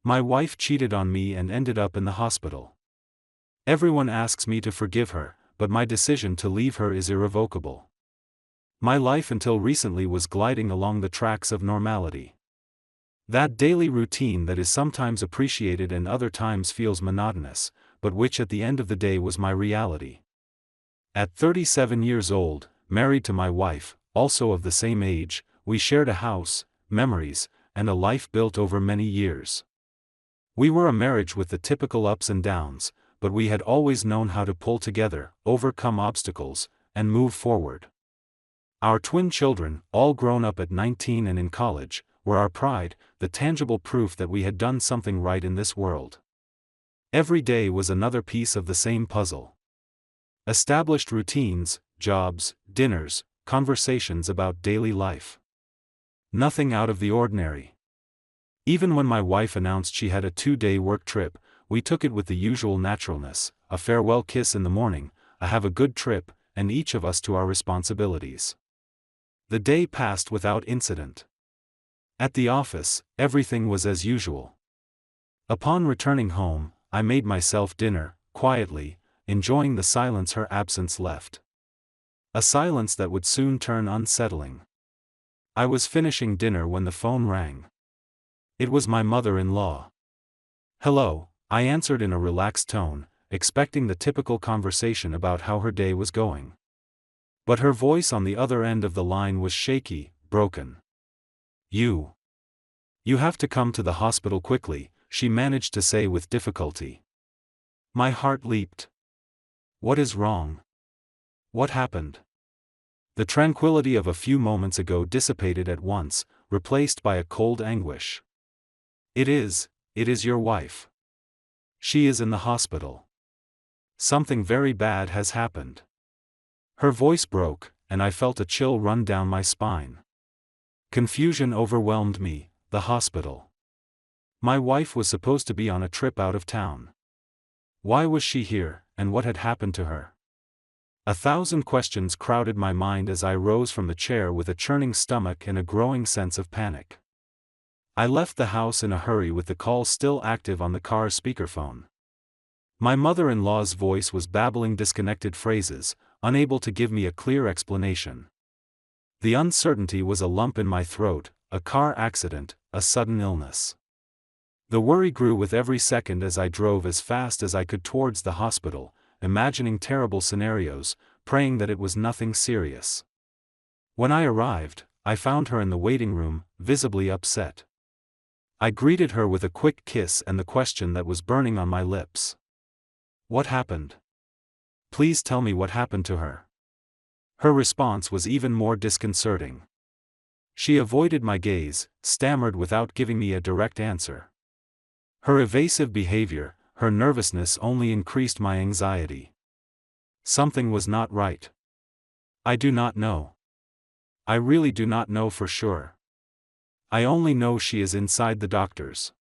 My wife cheated on me and ended up in the hospital. Everyone asks me to forgive her, but my decision to leave her is irrevocable. My life until recently was gliding along the tracks of normality. That daily routine that is sometimes appreciated and other times feels monotonous, but which at the end of the day was my reality. At 37 years old, married to my wife, also of the same age, we shared a house, memories, and a life built over many years. We were a marriage with the typical ups and downs, but we had always known how to pull together, overcome obstacles, and move forward. Our twin children, all grown up at 19 and in college, were our pride, the tangible proof that we had done something right in this world. Every day was another piece of the same puzzle. Established routines, jobs, dinners, conversations about daily life. Nothing out of the ordinary. Even when my wife announced she had a 2-day work trip, we took it with the usual naturalness, a farewell kiss in the morning, a have a good trip, and each of us to our responsibilities. The day passed without incident. At the office, everything was as usual. Upon returning home, I made myself dinner, quietly, enjoying the silence her absence left. A silence that would soon turn unsettling. I was finishing dinner when the phone rang. It was my mother-in-law. "Hello," I answered in a relaxed tone, expecting the typical conversation about how her day was going. But her voice on the other end of the line was shaky, broken. You have to come to the hospital quickly," she managed to say with difficulty. My heart leaped. What is wrong? What happened? The tranquility of a few moments ago dissipated at once, replaced by a cold anguish. It is your wife. She is in the hospital. Something very bad has happened. Her voice broke, and I felt a chill run down my spine. Confusion overwhelmed me. The hospital. My wife was supposed to be on a trip out of town. Why was she here, and what had happened to her? 1,000 questions crowded my mind as I rose from the chair with a churning stomach and a growing sense of panic. I left the house in a hurry with the call still active on the car's speakerphone. My mother-in-law's voice was babbling disconnected phrases, unable to give me a clear explanation. The uncertainty was a lump in my throat, a car accident, a sudden illness. The worry grew with every second as I drove as fast as I could towards the hospital, imagining terrible scenarios, praying that it was nothing serious. When I arrived, I found her in the waiting room, visibly upset. I greeted her with a quick kiss and the question that was burning on my lips. What happened? Please tell me what happened to her. Her response was even more disconcerting. She avoided my gaze, stammered without giving me a direct answer. Her evasive behavior, her nervousness only increased my anxiety. Something was not right. I do not know. I really do not know for sure. I only know she is inside the doctor's.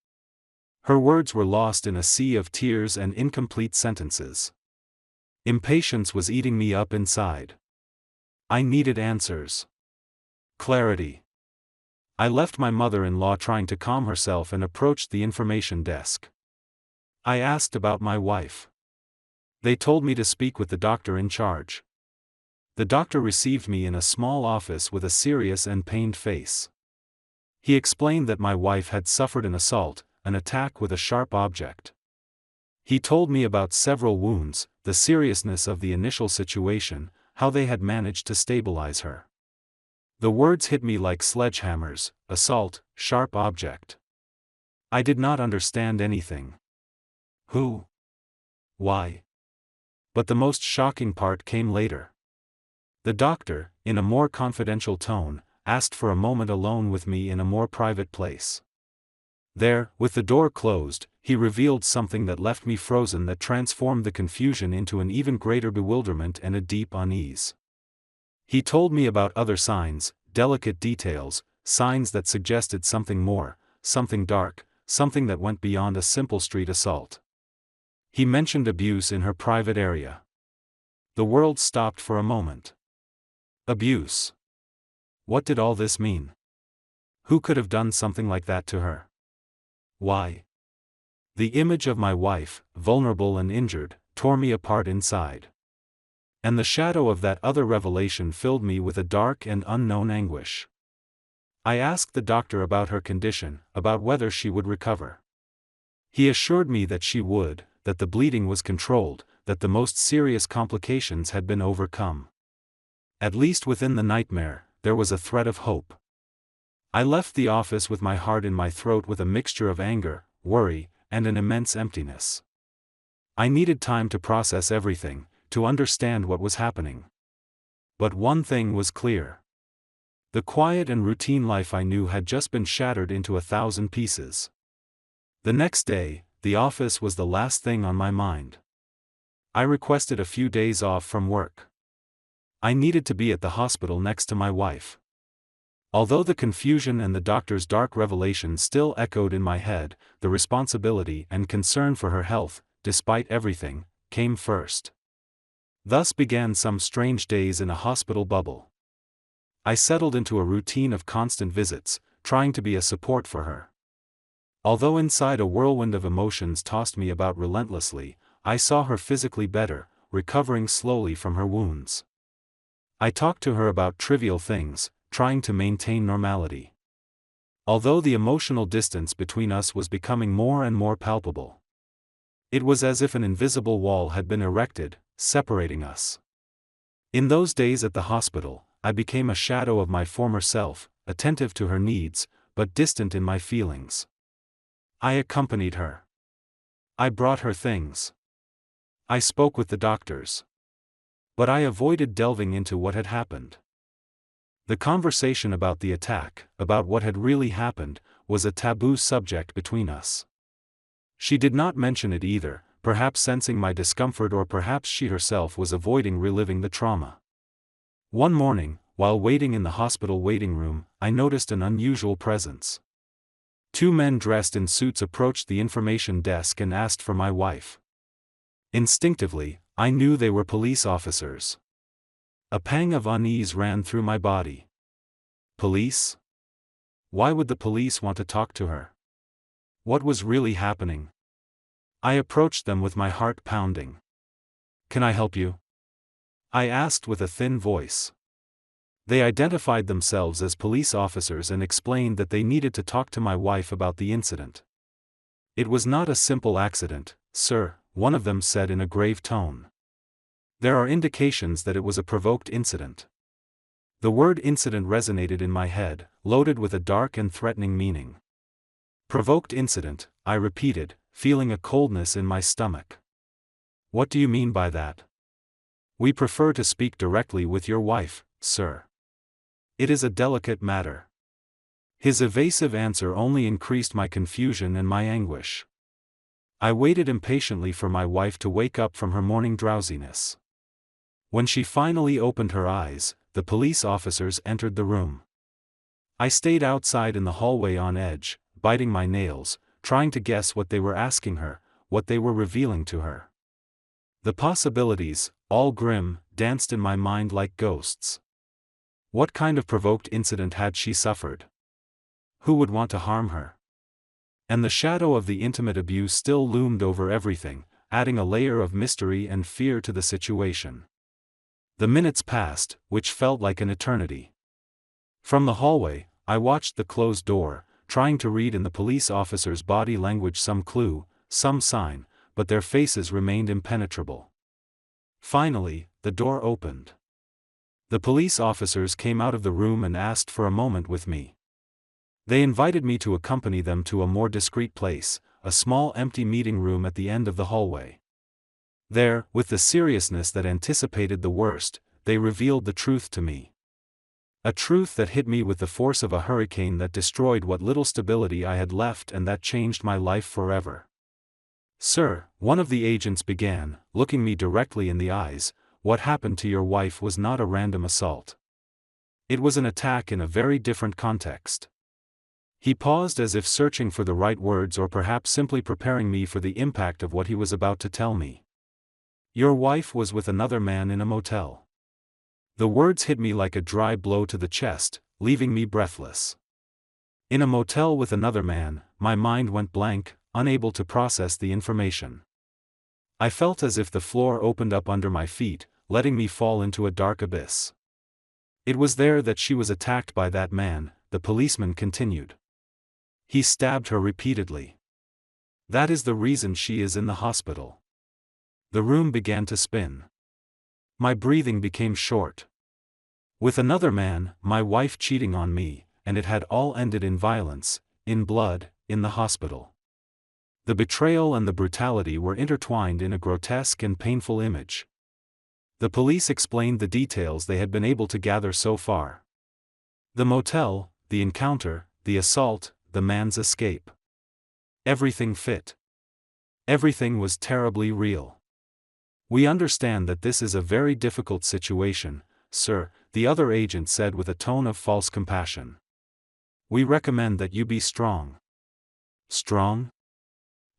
Her words were lost in a sea of tears and incomplete sentences. Impatience was eating me up inside. I needed answers. Clarity. I left my mother-in-law trying to calm herself and approached the information desk. I asked about my wife. They told me to speak with the doctor in charge. The doctor received me in a small office with a serious and pained face. He explained that my wife had suffered an assault, an attack with a sharp object. He told me about several wounds, the seriousness of the initial situation, how they had managed to stabilize her. The words hit me like sledgehammers: assault, sharp object. I did not understand anything. Who? Why? But the most shocking part came later. The doctor, in a more confidential tone, asked for a moment alone with me in a more private place. There, with the door closed, he revealed something that left me frozen, that transformed the confusion into an even greater bewilderment and a deep unease. He told me about other signs, delicate details, signs that suggested something more, something dark, something that went beyond a simple street assault. He mentioned abuse in her private area. The world stopped for a moment. Abuse. What did all this mean? Who could have done something like that to her? Why? The image of my wife, vulnerable and injured, tore me apart inside. And the shadow of that other revelation filled me with a dark and unknown anguish. I asked the doctor about her condition, about whether she would recover. He assured me that she would, that the bleeding was controlled, that the most serious complications had been overcome. At least within the nightmare, there was a thread of hope. I left the office with my heart in my throat, with a mixture of anger, worry, and an immense emptiness. I needed time to process everything, to understand what was happening. But one thing was clear. The quiet and routine life I knew had just been shattered into 1,000 pieces. The next day, the office was the last thing on my mind. I requested a few days off from work. I needed to be at the hospital next to my wife. Although the confusion and the doctor's dark revelation still echoed in my head, the responsibility and concern for her health, despite everything, came first. Thus began some strange days in a hospital bubble. I settled into a routine of constant visits, trying to be a support for her. Although inside a whirlwind of emotions tossed me about relentlessly, I saw her physically better, recovering slowly from her wounds. I talked to her about trivial things, trying to maintain normality. Although the emotional distance between us was becoming more and more palpable. It was as if an invisible wall had been erected, separating us. In those days at the hospital, I became a shadow of my former self, attentive to her needs, but distant in my feelings. I accompanied her. I brought her things. I spoke with the doctors. But I avoided delving into what had happened. The conversation about the attack, about what had really happened, was a taboo subject between us. She did not mention it either, perhaps sensing my discomfort, or perhaps she herself was avoiding reliving the trauma. One morning, while waiting in the hospital waiting room, I noticed an unusual presence. 2 men dressed in suits approached the information desk and asked for my wife. Instinctively, I knew they were police officers. A pang of unease ran through my body. Police? Why would the police want to talk to her? What was really happening? I approached them with my heart pounding. "Can I help you?" I asked with a thin voice. They identified themselves as police officers and explained that they needed to talk to my wife about the incident. "It was not a simple accident, sir," one of them said in a grave tone. "There are indications that it was a provoked incident." The word incident resonated in my head, loaded with a dark and threatening meaning. "Provoked incident," I repeated, feeling a coldness in my stomach. "What do you mean by that?" "We prefer to speak directly with your wife, sir. It is a delicate matter." His evasive answer only increased my confusion and my anguish. I waited impatiently for my wife to wake up from her morning drowsiness. When she finally opened her eyes, the police officers entered the room. I stayed outside in the hallway on edge, biting my nails, trying to guess what they were asking her, what they were revealing to her. The possibilities, all grim, danced in my mind like ghosts. What kind of provoked incident had she suffered? Who would want to harm her? And the shadow of the intimate abuse still loomed over everything, adding a layer of mystery and fear to the situation. The minutes passed, which felt like an eternity. From the hallway, I watched the closed door, trying to read in the police officers' body language some clue, some sign, but their faces remained impenetrable. Finally, the door opened. The police officers came out of the room and asked for a moment with me. They invited me to accompany them to a more discreet place, a small empty meeting room at the end of the hallway. There, with the seriousness that anticipated the worst, they revealed the truth to me. A truth that hit me with the force of a hurricane, that destroyed what little stability I had left and that changed my life forever. "Sir," one of the agents began, looking me directly in the eyes, "what happened to your wife was not a random assault. It was an attack in a very different context." He paused as if searching for the right words, or perhaps simply preparing me for the impact of what he was about to tell me. "Your wife was with another man in a motel." The words hit me like a dry blow to the chest, leaving me breathless. In a motel with another man, my mind went blank. unable to process the information. I felt as if the floor opened up under my feet, letting me fall into a dark abyss. It was there that she was attacked by that man, the policeman continued. He stabbed her repeatedly. That is the reason she is in the hospital. The room began to spin. My breathing became short. With another man, my wife cheating on me, and it had all ended in violence, in blood, in the hospital. The betrayal and the brutality were intertwined in a grotesque and painful image. The police explained the details they had been able to gather so far. The motel, the encounter, the assault, the man's escape. Everything fit. Everything was terribly real. We understand that this is a very difficult situation, sir, the other agent said with a tone of false compassion. We recommend that you be strong. Strong?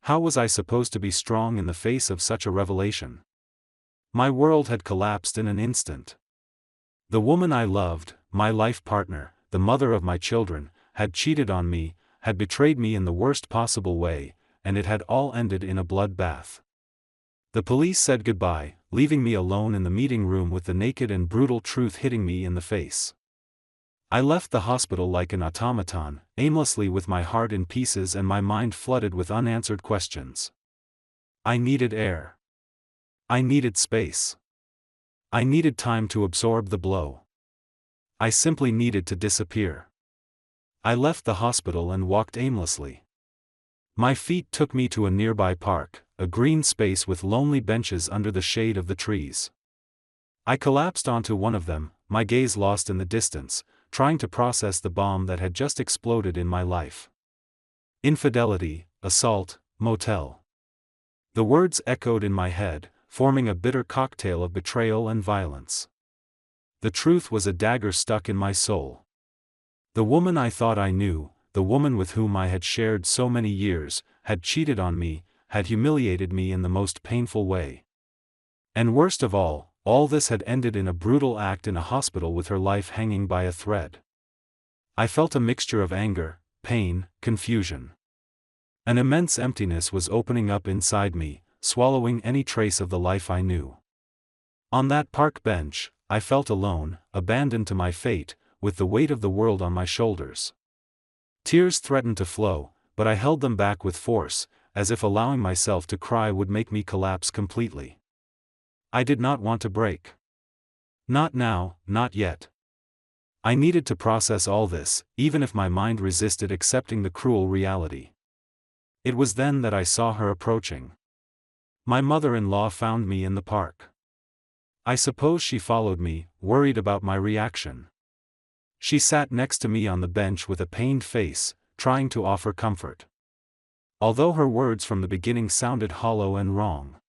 How was I supposed to be strong in the face of such a revelation? My world had collapsed in an instant. The woman I loved, my life partner, the mother of my children, had cheated on me, had betrayed me in the worst possible way, and it had all ended in a bloodbath. The police said goodbye, leaving me alone in the meeting room with the naked and brutal truth hitting me in the face. I left the hospital like an automaton, aimlessly with my heart in pieces and my mind flooded with unanswered questions. I needed air. I needed space. I needed time to absorb the blow. I simply needed to disappear. I left the hospital and walked aimlessly. My feet took me to a nearby park, a green space with lonely benches under the shade of the trees. I collapsed onto one of them, my gaze lost in the distance, trying to process the bomb that had just exploded in my life. Infidelity, assault, motel. The words echoed in my head, forming a bitter cocktail of betrayal and violence. The truth was a dagger stuck in my soul. The woman I thought I knew, the woman with whom I had shared so many years, had cheated on me, had humiliated me in the most painful way. And worst of all this had ended in a brutal act in a hospital with her life hanging by a thread. I felt a mixture of anger, pain, confusion. An immense emptiness was opening up inside me, swallowing any trace of the life I knew. On that park bench, I felt alone, abandoned to my fate, with the weight of the world on my shoulders. Tears threatened to flow, but I held them back with force, as if allowing myself to cry would make me collapse completely. I did not want to break. Not now, not yet. I needed to process all this, even if my mind resisted accepting the cruel reality. It was then that I saw her approaching. My mother-in-law found me in the park. I suppose she followed me, worried about my reaction. She sat next to me on the bench with a pained face, trying to offer comfort. Although her words from the beginning sounded hollow and wrong.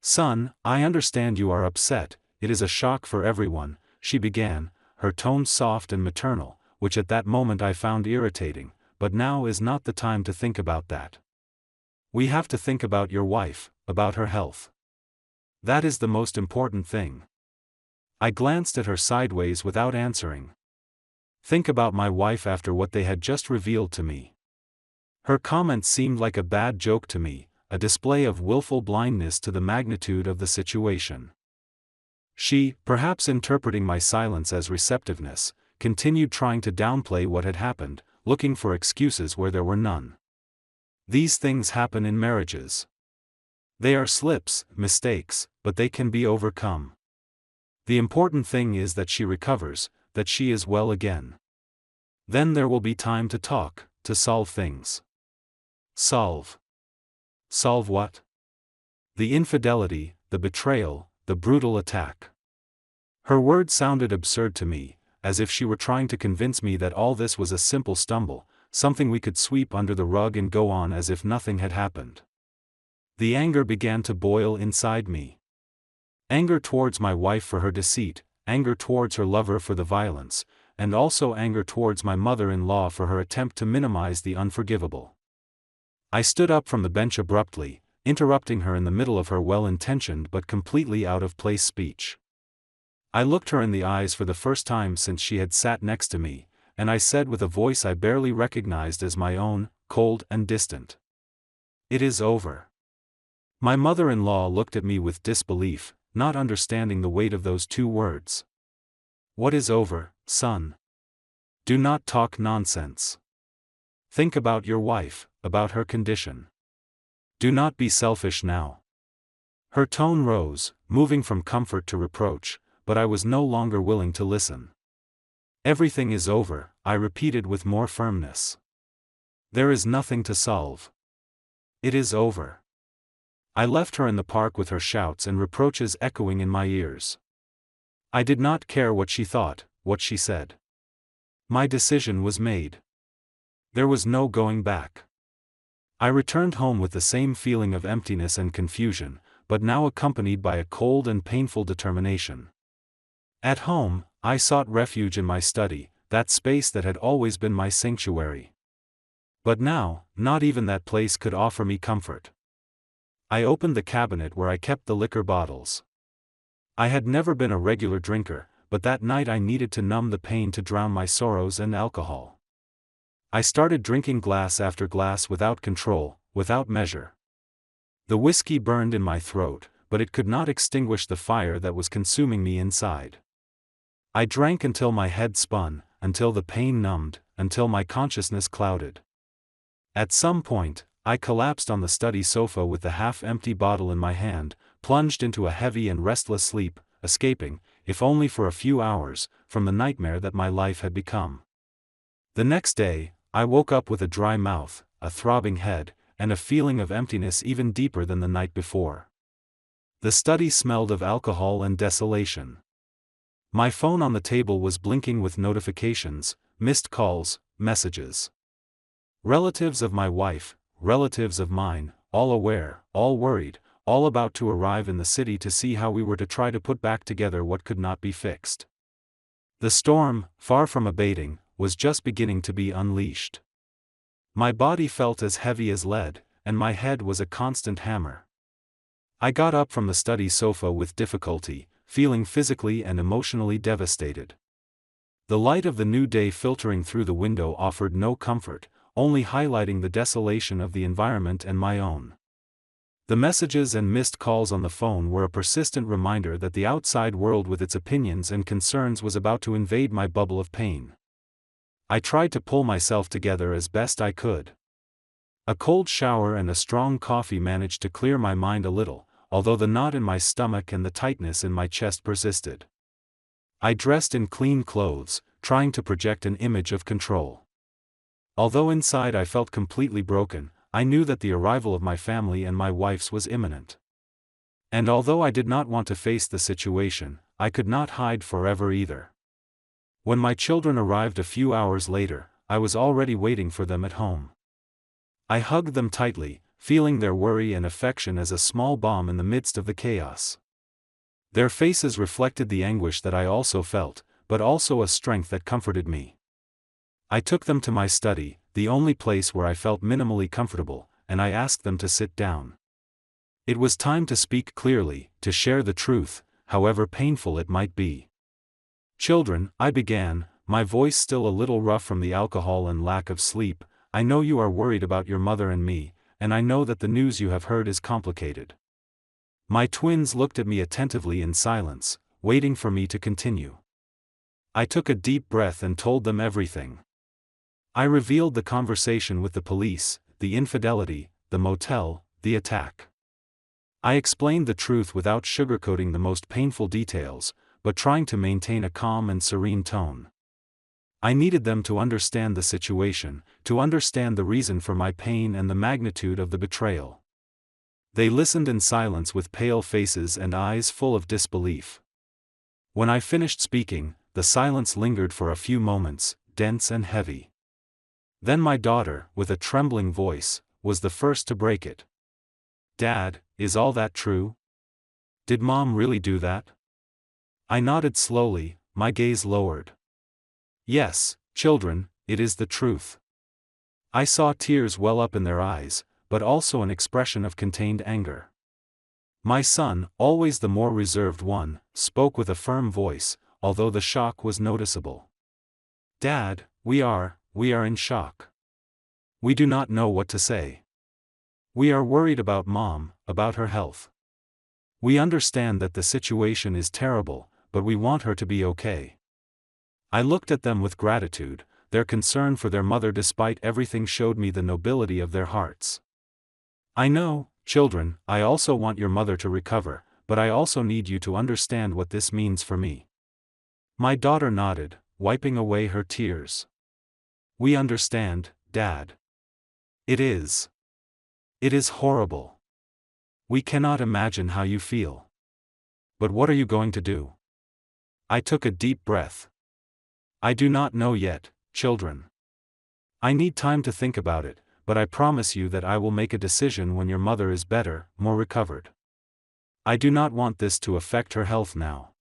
"Son, I understand you are upset, it is a shock for everyone," she began, her tone soft and maternal, which at that moment I found irritating, "but now is not the time to think about that. We have to think about your wife, about her health. That is the most important thing." I glanced at her sideways without answering. Think about my wife after what they had just revealed to me. Her comment seemed like a bad joke to me, a display of willful blindness to the magnitude of the situation. She, perhaps interpreting my silence as receptiveness, continued trying to downplay what had happened, looking for excuses where there were none. These things happen in marriages. They are slips, mistakes, but they can be overcome. The important thing is that she recovers, that she is well again. Then there will be time to talk, to solve things. Solve. Solve what? The infidelity, the betrayal, the brutal attack. Her words sounded absurd to me, as if she were trying to convince me that all this was a simple stumble, something we could sweep under the rug and go on as if nothing had happened. The anger began to boil inside me. Anger towards my wife for her deceit, anger towards her lover for the violence, and also anger towards my mother-in-law for her attempt to minimize the unforgivable. I stood up from the bench abruptly, interrupting her in the middle of her well-intentioned but completely out-of-place speech. I looked her in the eyes for the first time since she had sat next to me, and I said with a voice I barely recognized as my own, cold and distant, It is over. My mother-in-law looked at me with disbelief, not understanding the weight of those two words. What is over, son? Do not talk nonsense. Think about your wife, about her condition. Do not be selfish now. Her tone rose, moving from comfort to reproach, but I was no longer willing to listen. Everything is over, I repeated with more firmness. There is nothing to solve. It is over. I left her in the park with her shouts and reproaches echoing in my ears. I did not care what she thought, what she said. My decision was made. There was no going back. I returned home with the same feeling of emptiness and confusion, but now accompanied by a cold and painful determination. At home, I sought refuge in my study, that space that had always been my sanctuary. But now, not even that place could offer me comfort. I opened the cabinet where I kept the liquor bottles. I had never been a regular drinker, but that night I needed to numb the pain to drown my sorrows and alcohol. I started drinking glass after glass without control, without measure. The whiskey burned in my throat, but it could not extinguish the fire that was consuming me inside. I drank until my head spun, until the pain numbed, until my consciousness clouded. At some point, I collapsed on the study sofa with the half-empty bottle in my hand, plunged into a heavy and restless sleep, escaping, if only for a few hours, from the nightmare that my life had become. The next day, I woke up with a dry mouth, a throbbing head, and a feeling of emptiness even deeper than the night before. The study smelled of alcohol and desolation. My phone on the table was blinking with notifications, missed calls, messages. Relatives of my wife, relatives of mine, all aware, all worried, all about to arrive in the city to see how we were to try to put back together what could not be fixed. The storm, far from abating, was just beginning to be unleashed. My body felt as heavy as lead, and my head was a constant hammer. I got up from the study sofa with difficulty, feeling physically and emotionally devastated. The light of the new day filtering through the window offered no comfort, only highlighting the desolation of the environment and my own. The messages and missed calls on the phone were a persistent reminder that the outside world with its opinions and concerns was about to invade my bubble of pain. I tried to pull myself together as best I could. A cold shower and a strong coffee managed to clear my mind a little, although the knot in my stomach and the tightness in my chest persisted. I dressed in clean clothes, trying to project an image of control. Although inside I felt completely broken, I knew that the arrival of my family and my wife's was imminent. And although I did not want to face the situation, I could not hide forever either. When my children arrived a few hours later, I was already waiting for them at home. I hugged them tightly, feeling their worry and affection as a small balm in the midst of the chaos. Their faces reflected the anguish that I also felt, but also a strength that comforted me. I took them to my study, the only place where I felt minimally comfortable, and I asked them to sit down. It was time to speak clearly, to share the truth, however painful it might be. Children, I began, my voice still a little rough from the alcohol and lack of sleep, I know you are worried about your mother and me, and I know that the news you have heard is complicated. My twins looked at me attentively in silence, waiting for me to continue. I took a deep breath and told them everything. I revealed the conversation with the police, the infidelity, the motel, the attack. I explained the truth without sugarcoating the most painful details, but trying to maintain a calm and serene tone. I needed them to understand the situation, to understand the reason for my pain and the magnitude of the betrayal. They listened in silence with pale faces and eyes full of disbelief. When I finished speaking, the silence lingered for a few moments, dense and heavy. Then my daughter, with a trembling voice, was the first to break it. "Dad, is all that true? Did Mom really do that?" I nodded slowly, my gaze lowered. "Yes, children, it is the truth." I saw tears well up in their eyes, but also an expression of contained anger. My son, always the more reserved one, spoke with a firm voice, although the shock was noticeable. "Dad, we are in shock. We do not know what to say. We are worried about Mom, about her health. We understand that the situation is terrible, but we want her to be okay." I looked at them with gratitude. Their concern for their mother despite everything showed me the nobility of their hearts. "I know, children, I also want your mother to recover, but I also need you to understand what this means for me." My daughter nodded, wiping away her tears. "We understand, Dad. It is horrible. We cannot imagine how you feel. But what are you going to do?" I took a deep breath. "I do not know yet, children. I need time to think about it, but I promise you that I will make a decision when your mother is better, more recovered. I do not want this to affect her health now.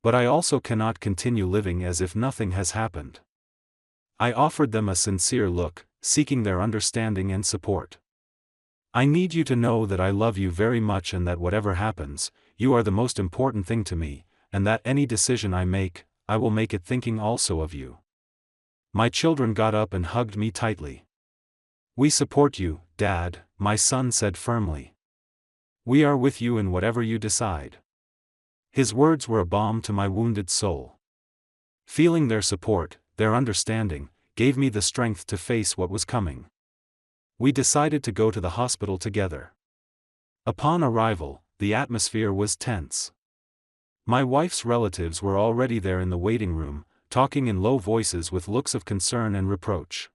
But I also cannot continue living as if nothing has happened." I offered them a sincere look, seeking their understanding and support. "I need you to know that I love you very much and that whatever happens, you are the most important thing to me, and that any decision I make, I will make it thinking also of you." My children got up and hugged me tightly. "We support you, Dad," my son said firmly. "We are with you in whatever you decide." His words were a balm to my wounded soul. Feeling their support, their understanding, gave me the strength to face what was coming. We decided to go to the hospital together. Upon arrival, the atmosphere was tense. My wife's relatives were already there in the waiting room, talking in low voices with looks of concern and reproach.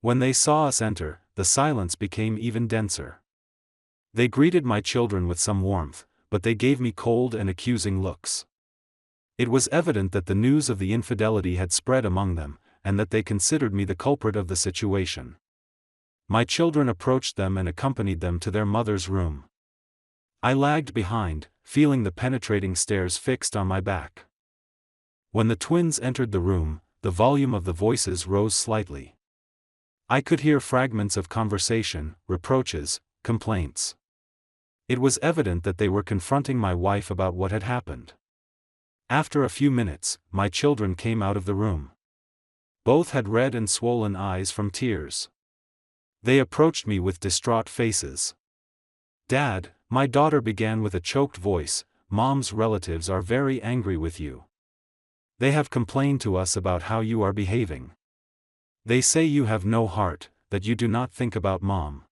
When they saw us enter, the silence became even denser. They greeted my children with some warmth, but they gave me cold and accusing looks. It was evident that the news of the infidelity had spread among them, and that they considered me the culprit of the situation. My children approached them and accompanied them to their mother's room. I lagged behind, feeling the penetrating stares fixed on my back. When the twins entered the room, the volume of the voices rose slightly. I could hear fragments of conversation, reproaches, complaints. It was evident that they were confronting my wife about what had happened. After a few minutes, my children came out of the room. Both had red and swollen eyes from tears. They approached me with distraught faces. "Dad," my daughter began with a choked voice, "Mom's relatives are very angry with you. They have complained to us about how you are behaving. They say you have no heart, that you do not think about Mom."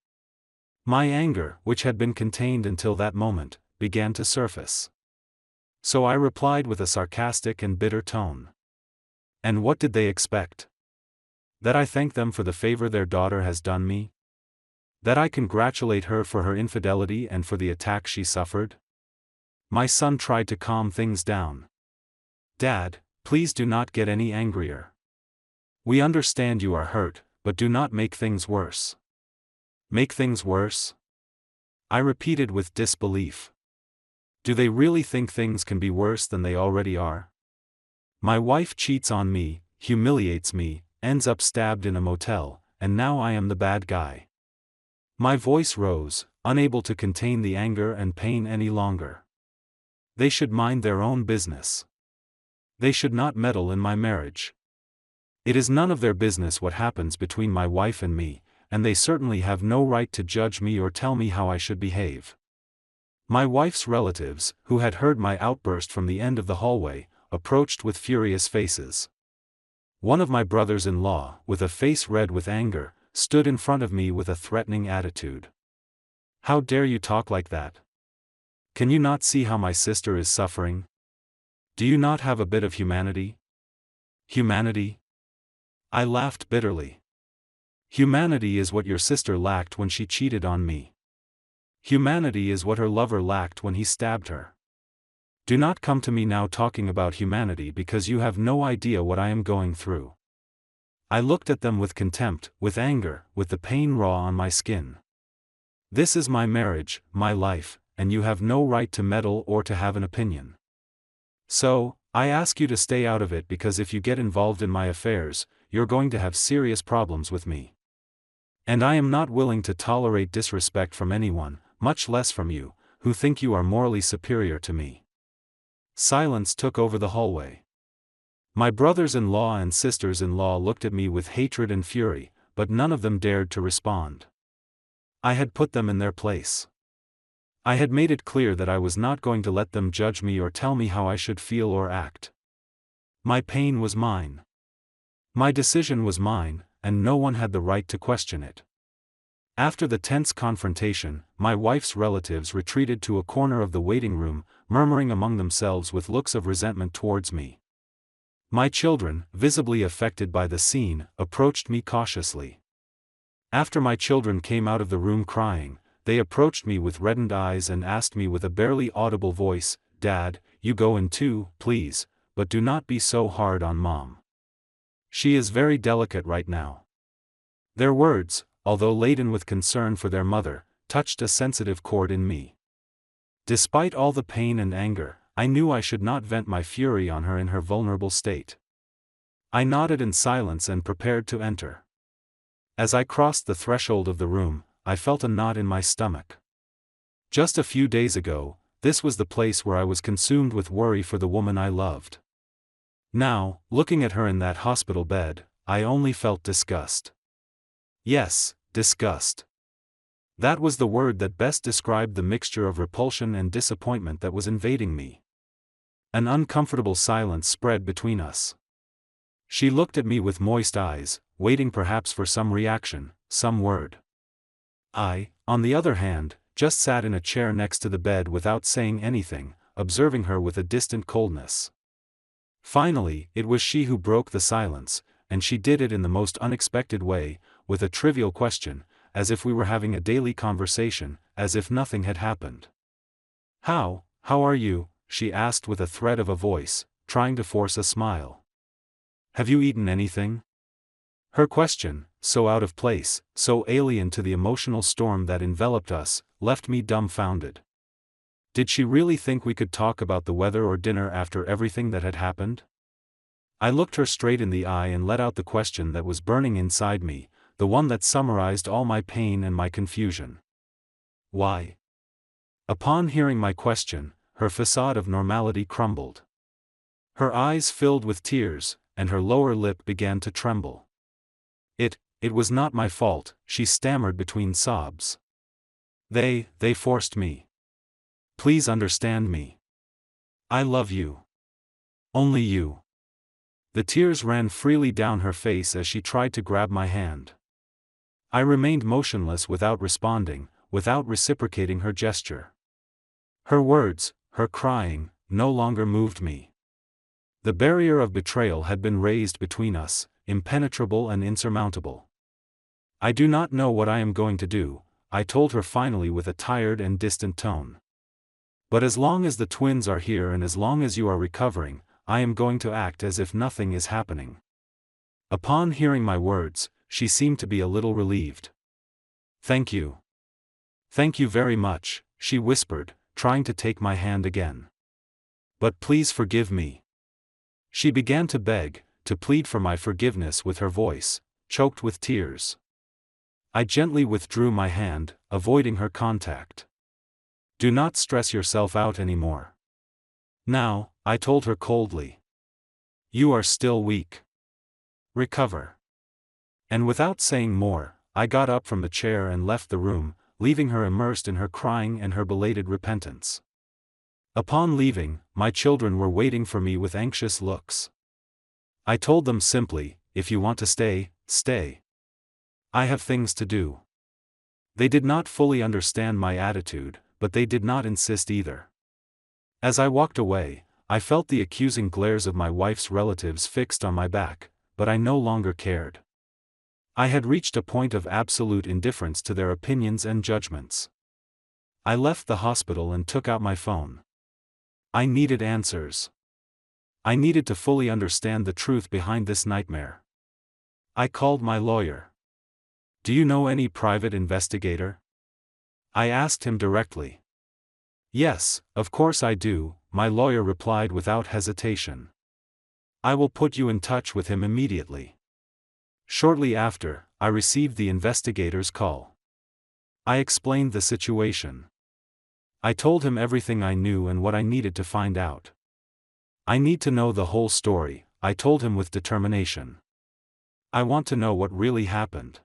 My anger, which had been contained until that moment, began to surface. So I replied with a sarcastic and bitter tone. And what did they expect? That I thank them for the favor their daughter has done me? That I congratulate her for her infidelity and for the attack she suffered? My son tried to calm things down. "Dad, please do not get any angrier. We understand you are hurt, but do not make things worse." "Make things worse?" I repeated with disbelief. Do they really think things can be worse than they already are? My wife cheats on me, humiliates me, ends up stabbed in a motel, and now I am the bad guy. My voice rose, unable to contain the anger and pain any longer. They should mind their own business. They should not meddle in my marriage. It is none of their business what happens between my wife and me, and they certainly have no right to judge me or tell me how I should behave. My wife's relatives, who had heard my outburst from the end of the hallway, approached with furious faces. One of my brothers-in-law, with a face red with anger, stood in front of me with a threatening attitude. "How dare you talk like that? Can you not see how my sister is suffering? Do you not have a bit of humanity?" "Humanity?" I laughed bitterly. "Humanity is what your sister lacked when she cheated on me. Humanity is what her lover lacked when he stabbed her. Do not come to me now talking about humanity because you have no idea what I am going through." I looked at them with contempt, with anger, with the pain raw on my skin. This is my marriage, my life, and you have no right to meddle or to have an opinion. So, I ask you to stay out of it because if you get involved in my affairs, you're going to have serious problems with me. And I am not willing to tolerate disrespect from anyone, much less from you, who think you are morally superior to me. Silence took over the hallway. My brothers-in-law and sisters-in-law looked at me with hatred and fury, but none of them dared to respond. I had put them in their place. I had made it clear that I was not going to let them judge me or tell me how I should feel or act. My pain was mine. My decision was mine, and no one had the right to question it. After the tense confrontation, my wife's relatives retreated to a corner of the waiting room, murmuring among themselves with looks of resentment towards me. My children, visibly affected by the scene, approached me cautiously. After my children came out of the room crying, they approached me with reddened eyes and asked me with a barely audible voice, "Dad, you go in too, please, but do not be so hard on Mom. She is very delicate right now." Their words, although laden with concern for their mother, touched a sensitive chord in me. Despite all the pain and anger, I knew I should not vent my fury on her in her vulnerable state. I nodded in silence and prepared to enter. As I crossed the threshold of the room, I felt a knot in my stomach. Just a few days ago, this was the place where I was consumed with worry for the woman I loved. Now, looking at her in that hospital bed, I only felt disgust. Yes, disgust. That was the word that best described the mixture of repulsion and disappointment that was invading me. An uncomfortable silence spread between us. She looked at me with moist eyes, waiting perhaps for some reaction, some word. I, on the other hand, just sat in a chair next to the bed without saying anything, observing her with a distant coldness. Finally, it was she who broke the silence, and she did it in the most unexpected way, with a trivial question, as if we were having a daily conversation, as if nothing had happened. How are you?" she asked with a thread of a voice, trying to force a smile. "Have you eaten anything?" Her question, so out of place, so alien to the emotional storm that enveloped us, left me dumbfounded. Did she really think we could talk about the weather or dinner after everything that had happened? I looked her straight in the eye and let out the question that was burning inside me, the one that summarized all my pain and my confusion. Why? Upon hearing my question, her facade of normality crumbled. Her eyes filled with tears, and her lower lip began to tremble. It was not my fault," she stammered between sobs. They forced me. Please understand me. I love you. Only you." The tears ran freely down her face as she tried to grab my hand. I remained motionless without responding, without reciprocating her gesture. Her words, her crying, no longer moved me. The barrier of betrayal had been raised between us, impenetrable and insurmountable. "I do not know what I am going to do," I told her finally with a tired and distant tone. "But as long as the twins are here and as long as you are recovering, I am going to act as if nothing is happening." Upon hearing my words, she seemed to be a little relieved. "Thank you. Thank you very much," she whispered, trying to take my hand again. "But please forgive me." She began to beg, to plead for my forgiveness with her voice, choked with tears. I gently withdrew my hand, avoiding her contact. "Do not stress yourself out anymore. Now," I told her coldly. "You are still weak. Recover." And without saying more, I got up from the chair and left the room, leaving her immersed in her crying and her belated repentance. Upon leaving, my children were waiting for me with anxious looks. I told them simply, "If you want to stay, stay. I have things to do." They did not fully understand my attitude, but they did not insist either. As I walked away, I felt the accusing glares of my wife's relatives fixed on my back, but I no longer cared. I had reached a point of absolute indifference to their opinions and judgments. I left the hospital and took out my phone. I needed answers. I needed to fully understand the truth behind this nightmare. I called my lawyer. "Do you know any private investigator?" I asked him directly. "Yes, of course I do," my lawyer replied without hesitation. "I will put you in touch with him immediately." Shortly after, I received the investigator's call. I explained the situation. I told him everything I knew and what I needed to find out. "I need to know the whole story," I told him with determination. "I want to know what really happened.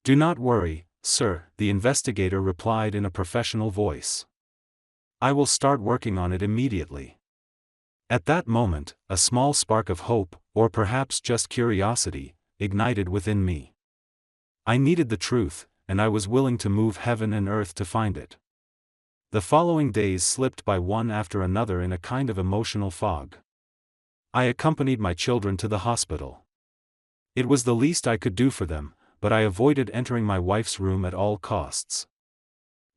Do not worry, sir," the investigator replied in a professional voice. "I will start working on it immediately." At that moment, a small spark of hope, or perhaps just curiosity, ignited within me. I needed the truth, and I was willing to move heaven and earth to find it. The following days slipped by one after another in a kind of emotional fog. I accompanied my children to the hospital. It was the least I could do for them, but I avoided entering my wife's room at all costs.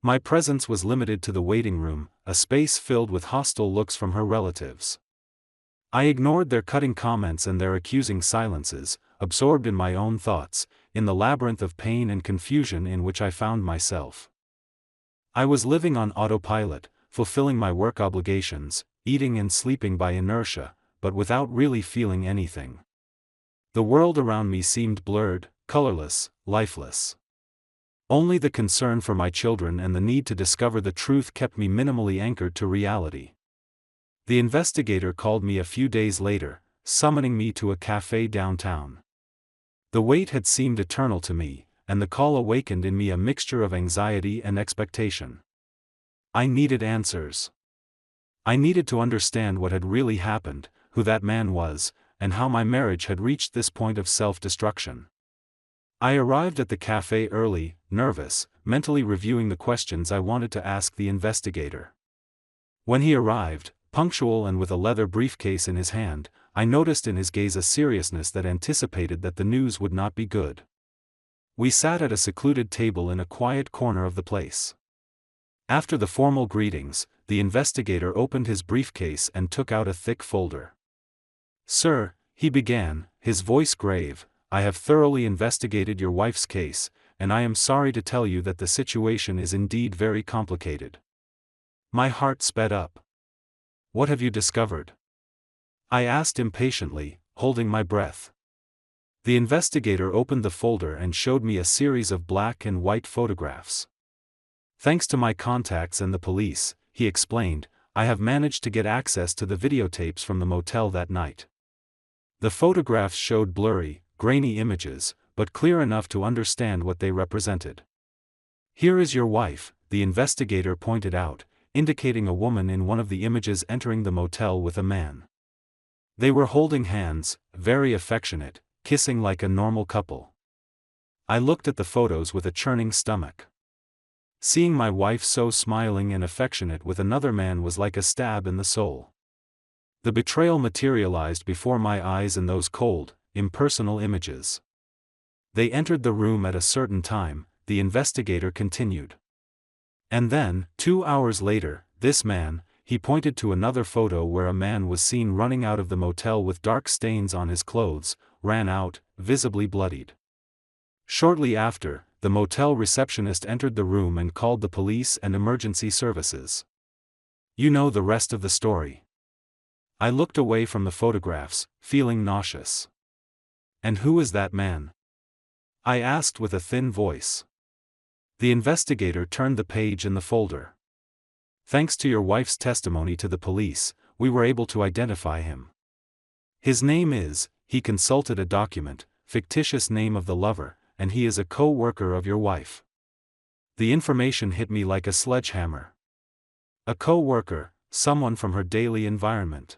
My presence was limited to the waiting room, a space filled with hostile looks from her relatives. I ignored their cutting comments and their accusing silences, absorbed in my own thoughts, in the labyrinth of pain and confusion in which I found myself. I was living on autopilot, fulfilling my work obligations, eating and sleeping by inertia, but without really feeling anything. The world around me seemed blurred, colorless, lifeless. Only the concern for my children and the need to discover the truth kept me minimally anchored to reality. The investigator called me a few days later, summoning me to a cafe downtown. The wait had seemed eternal to me, and the call awakened in me a mixture of anxiety and expectation. I needed answers. I needed to understand what had really happened, who that man was, and how my marriage had reached this point of self-destruction. I arrived at the cafe early, nervous, mentally reviewing the questions I wanted to ask the investigator. When he arrived, punctual and with a leather briefcase in his hand, I noticed in his gaze a seriousness that anticipated that the news would not be good. We sat at a secluded table in a quiet corner of the place. After the formal greetings, the investigator opened his briefcase and took out a thick folder. "Sir," he began, his voice grave, "I have thoroughly investigated your wife's case, and I am sorry to tell you that the situation is indeed very complicated." My heart sped up. "What have you discovered?" I asked impatiently, holding my breath. The investigator opened the folder and showed me a series of black and white photographs. "Thanks to my contacts and the police," he explained, "I have managed to get access to the videotapes from the motel that night." The photographs showed blurry, grainy images, but clear enough to understand what they represented. "Here is your wife," the investigator pointed out, indicating a woman in one of the images entering the motel with a man. They were holding hands, very affectionate, kissing like a normal couple. I looked at the photos with a churning stomach. Seeing my wife so smiling and affectionate with another man was like a stab in the soul. The betrayal materialized before my eyes in those cold, impersonal images. "They entered the room at a certain time," the investigator continued. "And then, 2 hours later, this man," he pointed to another photo where a man was seen running out of the motel with dark stains on his clothes, ran out, visibly bloodied. Shortly after, the motel receptionist entered the room and called the police and emergency services. You know the rest of the story. I looked away from the photographs, feeling nauseous. "And who is that man?" I asked with a thin voice. The investigator turned the page in the folder. "Thanks to your wife's testimony to the police, we were able to identify him. His name is," he consulted a document, "fictitious name of the lover, and he is a co-worker of your wife." The information hit me like a sledgehammer. A co-worker, someone from her daily environment.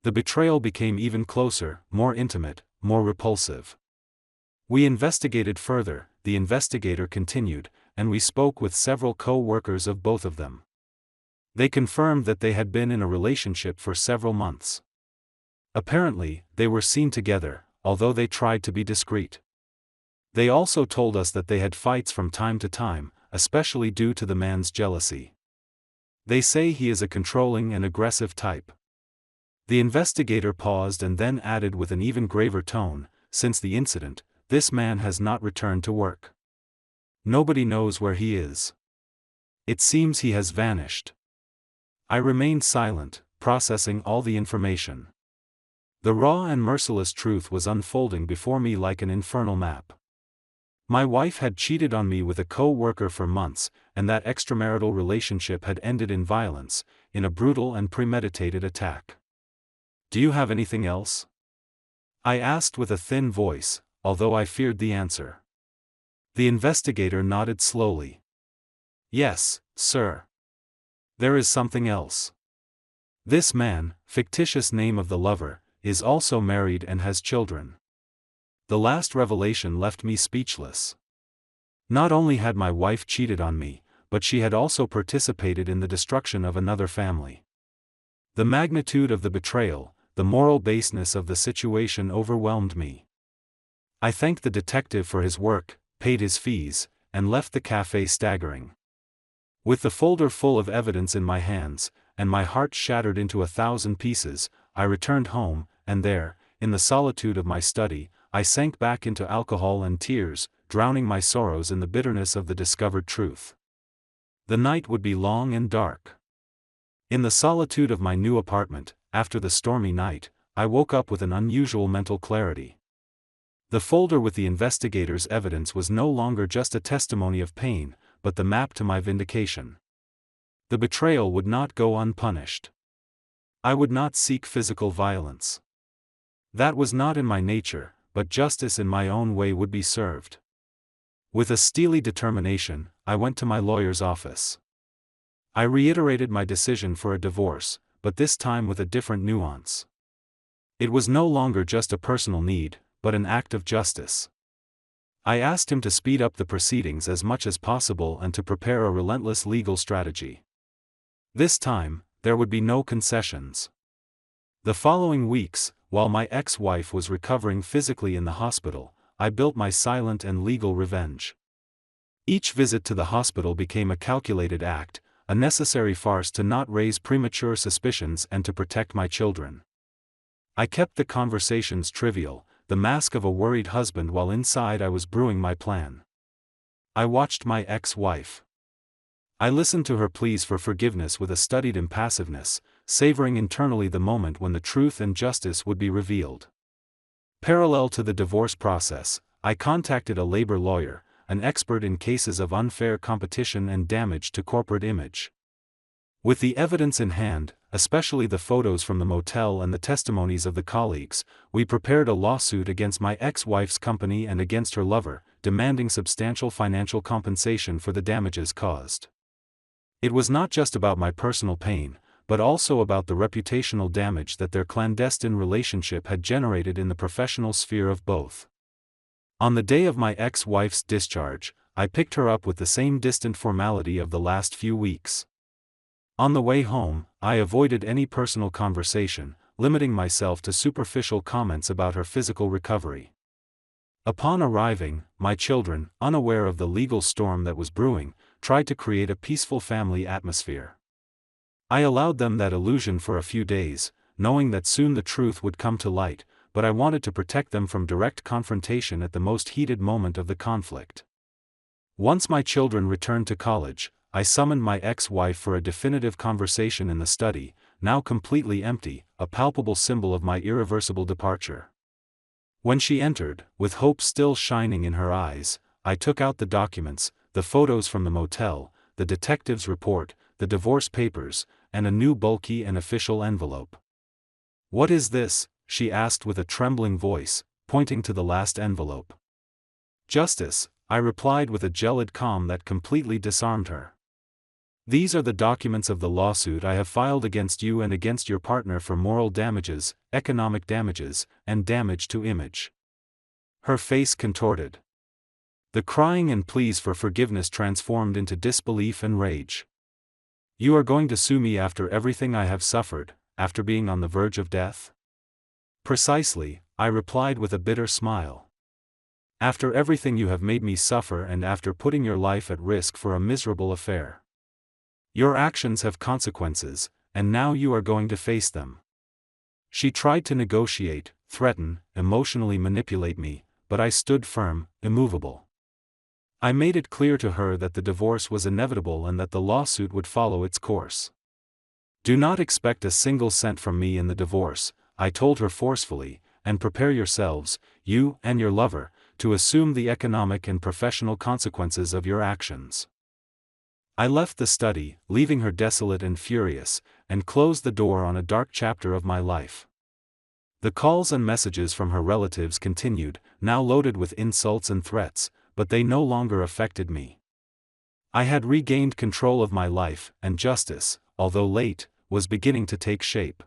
The betrayal became even closer, more intimate, more repulsive. "We investigated further," the investigator continued, "and we spoke with several co-workers of both of them. They confirmed that they had been in a relationship for several months. Apparently, they were seen together, although they tried to be discreet. They also told us that they had fights from time to time, especially due to the man's jealousy. They say he is a controlling and aggressive type." The investigator paused and then added with an even graver tone, "Since the incident, this man has not returned to work. Nobody knows where he is. It seems he has vanished." I remained silent, processing all the information. The raw and merciless truth was unfolding before me like an infernal map. My wife had cheated on me with a co-worker for months, and that extramarital relationship had ended in violence, in a brutal and premeditated attack. "Do you have anything else?" I asked with a thin voice, although I feared the answer. The investigator nodded slowly. Yes, sir. There is something else. This man, fictitious name of the lover, is also married and has children. The last revelation left me speechless. Not only had my wife cheated on me, but she had also participated in the destruction of another family. The magnitude of the betrayal, the moral baseness of the situation overwhelmed me. I thanked the detective for his work, paid his fees, and left the cafe staggering. With the folder full of evidence in my hands, and my heart shattered into 1,000 pieces, I returned home, and there, in the solitude of my study, I sank back into alcohol and tears, drowning my sorrows in the bitterness of the discovered truth. The night would be long and dark. In the solitude of my new apartment, after the stormy night, I woke up with an unusual mental clarity. The folder with the investigator's evidence was no longer just a testimony of pain, but the map to my vindication. The betrayal would not go unpunished. I would not seek physical violence. That was not in my nature, but justice in my own way would be served. With a steely determination, I went to my lawyer's office. I reiterated my decision for a divorce, but this time with a different nuance. It was no longer just a personal need, but an act of justice. I asked him to speed up the proceedings as much as possible and to prepare a relentless legal strategy. This time, there would be no concessions. The following weeks, while my ex-wife was recovering physically in the hospital, I built my silent and legal revenge. Each visit to the hospital became a calculated act, a necessary farce to not raise premature suspicions and to protect my children. I kept the conversations trivial, the mask of a worried husband, while inside I was brewing my plan. I watched my ex-wife. I listened to her pleas for forgiveness with a studied impassiveness, savoring internally the moment when the truth and justice would be revealed. Parallel to the divorce process, I contacted a labor lawyer, an expert in cases of unfair competition and damage to corporate image. With the evidence in hand, especially the photos from the motel and the testimonies of the colleagues, we prepared a lawsuit against my ex-wife's company and against her lover, demanding substantial financial compensation for the damages caused. It was not just about my personal pain, but also about the reputational damage that their clandestine relationship had generated in the professional sphere of both. On the day of my ex-wife's discharge, I picked her up with the same distant formality of the last few weeks. On the way home, I avoided any personal conversation, limiting myself to superficial comments about her physical recovery. Upon arriving, my children, unaware of the legal storm that was brewing, tried to create a peaceful family atmosphere. I allowed them that illusion for a few days, knowing that soon the truth would come to light, but I wanted to protect them from direct confrontation at the most heated moment of the conflict. Once my children returned to college, I summoned my ex-wife for a definitive conversation in the study, now completely empty, a palpable symbol of my irreversible departure. When she entered, with hope still shining in her eyes, I took out the documents, the photos from the motel, the detective's report, the divorce papers, and a new bulky and official envelope. "What is this?" she asked with a trembling voice, pointing to the last envelope. "Justice," I replied with a gelid calm that completely disarmed her. "These are the documents of the lawsuit I have filed against you and against your partner for moral damages, economic damages, and damage to image." Her face contorted. The crying and pleas for forgiveness transformed into disbelief and rage. "You are going to sue me after everything I have suffered, after being on the verge of death?" "Precisely," I replied with a bitter smile. "After everything you have made me suffer and after putting your life at risk for a miserable affair. Your actions have consequences, and now you are going to face them." She tried to negotiate, threaten, emotionally manipulate me, but I stood firm, immovable. I made it clear to her that the divorce was inevitable and that the lawsuit would follow its course. "Do not expect a single cent from me in the divorce," I told her forcefully, "and prepare yourselves, you and your lover, to assume the economic and professional consequences of your actions." I left the study, leaving her desolate and furious, and closed the door on a dark chapter of my life. The calls and messages from her relatives continued, now loaded with insults and threats, but they no longer affected me. I had regained control of my life, and justice, although late, was beginning to take shape.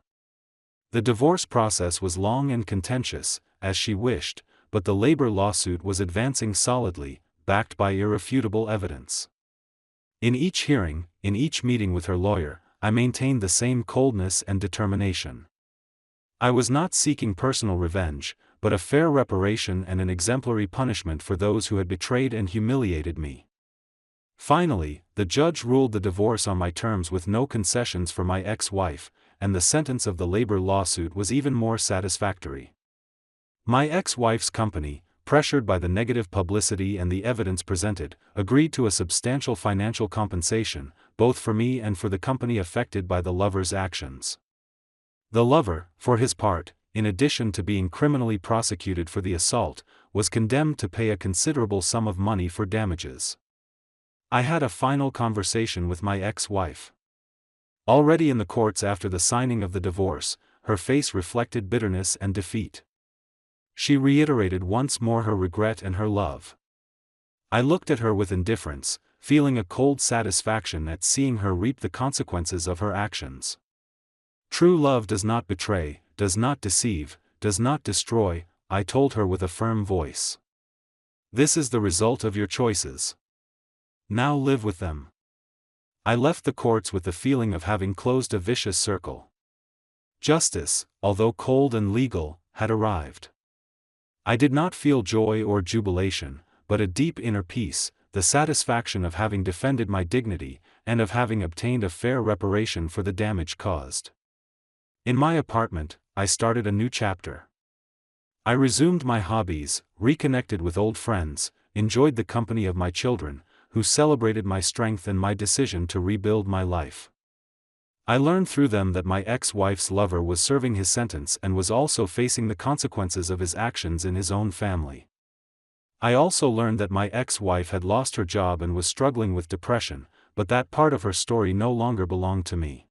The divorce process was long and contentious, as she wished, but the labor lawsuit was advancing solidly, backed by irrefutable evidence. In each hearing, in each meeting with her lawyer, I maintained the same coldness and determination. I was not seeking personal revenge, but a fair reparation and an exemplary punishment for those who had betrayed and humiliated me. Finally, the judge ruled the divorce on my terms with no concessions for my ex-wife, and the sentence of the labor lawsuit was even more satisfactory. My ex-wife's company, pressured by the negative publicity and the evidence presented, agreed to a substantial financial compensation, both for me and for the company affected by the lover's actions. The lover, for his part, in addition to being criminally prosecuted for the assault, was condemned to pay a considerable sum of money for damages. I had a final conversation with my ex-wife. Already in the courts after the signing of the divorce, her face reflected bitterness and defeat. She reiterated once more her regret and her love. I looked at her with indifference, feeling a cold satisfaction at seeing her reap the consequences of her actions. True love does not betray, does not deceive, does not destroy, I told her with a firm voice. This is the result of your choices. Now live with them. I left the courts with the feeling of having closed a vicious circle. Justice, although cold and legal, had arrived. I did not feel joy or jubilation, but a deep inner peace, the satisfaction of having defended my dignity, and of having obtained a fair reparation for the damage caused. In my apartment, I started a new chapter. I resumed my hobbies, reconnected with old friends, enjoyed the company of my children, who celebrated my strength and my decision to rebuild my life. I learned through them that my ex-wife's lover was serving his sentence and was also facing the consequences of his actions in his own family. I also learned that my ex-wife had lost her job and was struggling with depression, but that part of her story no longer belonged to me.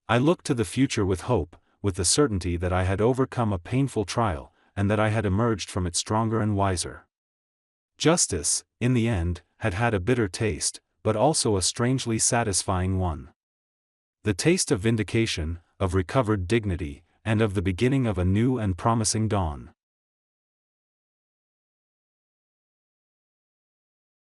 I looked to the future with hope, with the certainty that I had overcome a painful trial, and that I had emerged from it stronger and wiser. Justice, in the end, had a bitter taste, but also a strangely satisfying one. The taste of vindication, of recovered dignity, and of the beginning of a new and promising dawn.